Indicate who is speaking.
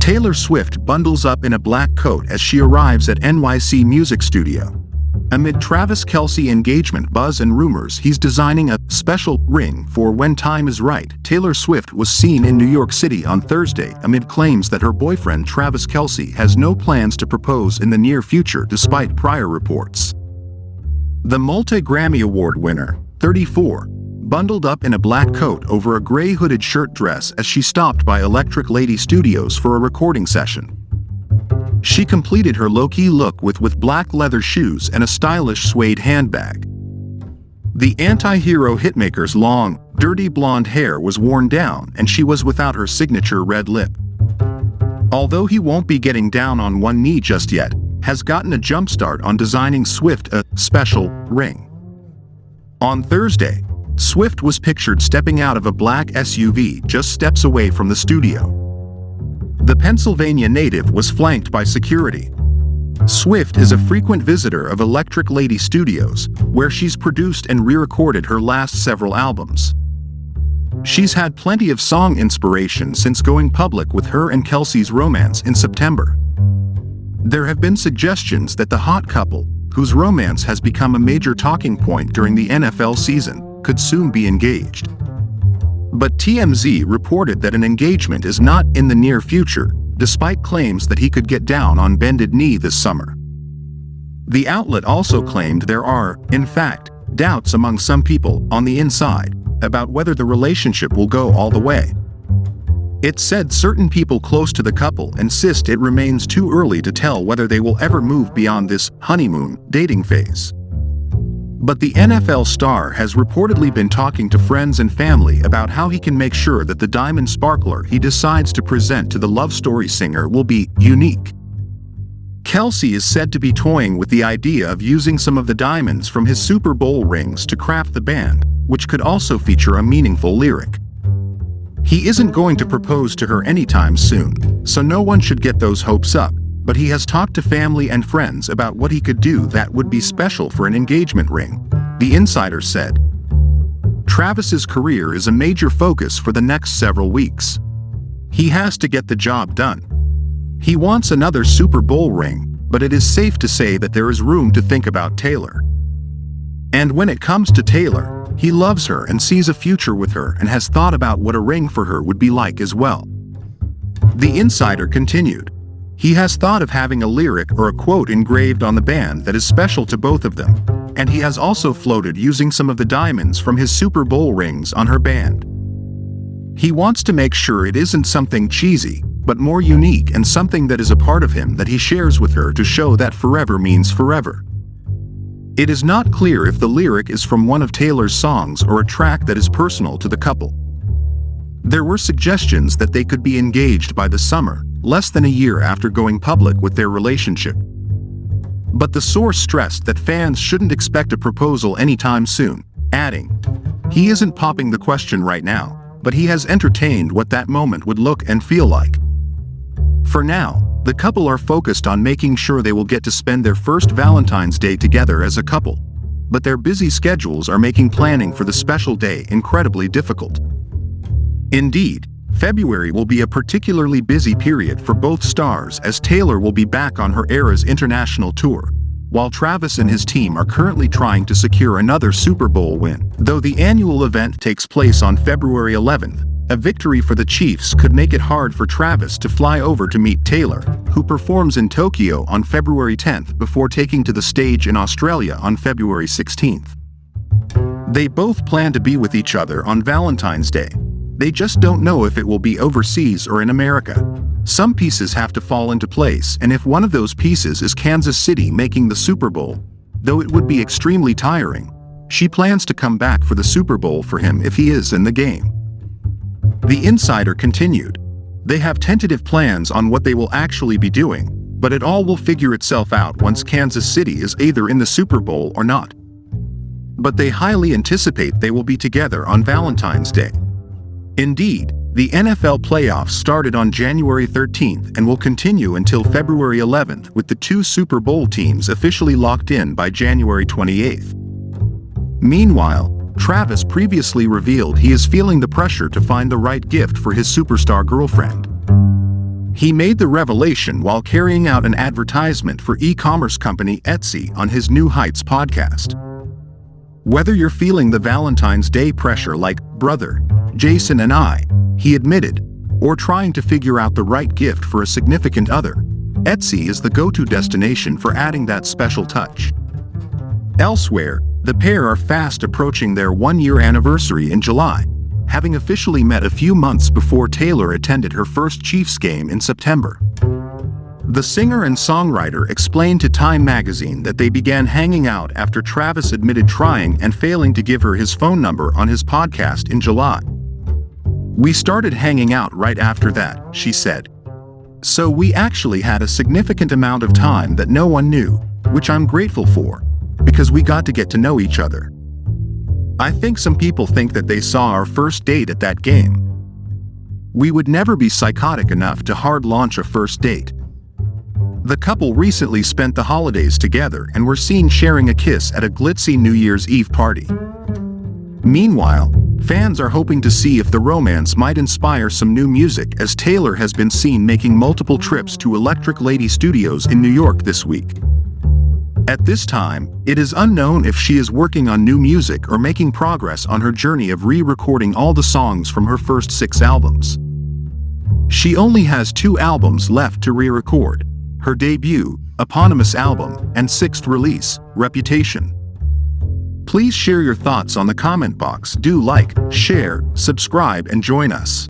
Speaker 1: Taylor Swift bundles up in a black coat as she arrives at NYC Music Studio. Amid Travis Kelce engagement buzz and rumors he's designing a special ring for when time is right, Taylor Swift was seen in New York City on Thursday amid claims that her boyfriend Travis Kelce has no plans to propose in the near future despite prior reports. The multi-Grammy Award winner, 34, bundled up in a black coat over a gray hooded shirt dress as she stopped by Electric Lady Studios for a recording session. She completed her low-key look with black leather shoes and a stylish suede handbag. The anti-hero hitmaker's long, dirty blonde hair was worn down and she was without her signature red lip. Although he won't be getting down on one knee just yet, has gotten a jumpstart on designing Swift a special ring. On Thursday, Swift was pictured stepping out of a black SUV just steps away from the studio. The Pennsylvania native was flanked by security. Swift is a frequent visitor of Electric Lady Studios, where she's produced and re-recorded her last several albums. She's had plenty of song inspiration since going public with her and Kelce's romance in September. There have been suggestions that the hot couple, whose romance has become a major talking point during the NFL season, could soon be engaged. But TMZ reported that an engagement is not in the near future, despite claims that he could get down on bended knee this summer. The outlet also claimed there are, in fact, doubts among some people on the inside about whether the relationship will go all the way. It said certain people close to the couple insist it remains too early to tell whether they will ever move beyond this honeymoon dating phase. But the NFL star has reportedly been talking to friends and family about how he can make sure that the diamond sparkler he decides to present to the love story singer will be unique. Kelce is said to be toying with the idea of using some of the diamonds from his Super Bowl rings to craft the band, which could also feature a meaningful lyric. He isn't going to propose to her anytime soon, so no one should get those hopes up. But he has talked to family and friends about what he could do that would be special for an engagement ring, the insider said. Travis's career is a major focus for the next several weeks. He has to get the job done. He wants another Super Bowl ring, but it is safe to say that there is room to think about Taylor. And when it comes to Taylor, he loves her and sees a future with her and has thought about what a ring for her would be like as well. The insider continued. He has thought of having a lyric or a quote engraved on the band that is special to both of them, and he has also floated using some of the diamonds from his Super Bowl rings on her band. He wants to make sure it isn't something cheesy, but more unique and something that is a part of him that he shares with her to show that forever means forever. It is not clear if the lyric is from one of Taylor's songs or a track that is personal to the couple. There were suggestions that they could be engaged by the summer, less than a year after going public with their relationship. But the source stressed that fans shouldn't expect a proposal anytime soon, adding, "He isn't popping the question right now, but he has entertained what that moment would look and feel like." For now, the couple are focused on making sure they will get to spend their first Valentine's Day together as a couple, but their busy schedules are making planning for the special day incredibly difficult. Indeed, February will be a particularly busy period for both stars as Taylor will be back on her Eras international tour, while Travis and his team are currently trying to secure another Super Bowl win. Though the annual event takes place on February 11th, a victory for the Chiefs could make it hard for Travis to fly over to meet Taylor, who performs in Tokyo on February 10th before taking to the stage in Australia on February 16th. They both plan to be with each other on Valentine's Day. They just don't know if it will be overseas or in America. Some pieces have to fall into place, and if one of those pieces is Kansas City making the Super Bowl, though it would be extremely tiring, she plans to come back for the Super Bowl for him if he is in the game. The insider continued. They have tentative plans on what they will actually be doing, but it all will figure itself out once Kansas City is either in the Super Bowl or not. But they highly anticipate they will be together on Valentine's Day. Indeed, the NFL playoffs started on January 13th and will continue until February 11th, with the two Super Bowl teams officially locked in by January 28th. Meanwhile, Travis previously revealed he is feeling the pressure to find the right gift for his superstar girlfriend. He made the revelation while carrying out an advertisement for e-commerce company Etsy on his New Heights podcast. Whether you're feeling the Valentine's Day pressure like brother Jason and I, he admitted, or trying to figure out the right gift for a significant other, Etsy is the go-to destination for adding that special touch. Elsewhere, the pair are fast approaching their one-year anniversary in July, having officially met a few months before Taylor attended her first Chiefs game in September. The singer and songwriter explained to Time magazine that they began hanging out after Travis admitted trying and failing to give her his phone number on his podcast in July. "We started hanging out right after that," she said. "So we actually had a significant amount of time that no one knew, which I'm grateful for, because we got to get to know each other. I think some people think that they saw our first date at that game. We would never be psychotic enough to hard launch a first date." The couple recently spent the holidays together and were seen sharing a kiss at a glitzy New Year's Eve party. Meanwhile, fans are hoping to see if the romance might inspire some new music, as Taylor has been seen making multiple trips to Electric Lady Studios in New York this week. At this time, it is unknown if she is working on new music or making progress on her journey of re-recording all the songs from her first 6 albums. She only has 2 albums left to re-record: her debut, eponymous album, and 6th release, Reputation. Please share your thoughts on the comment box. Do like, share, subscribe, and join us.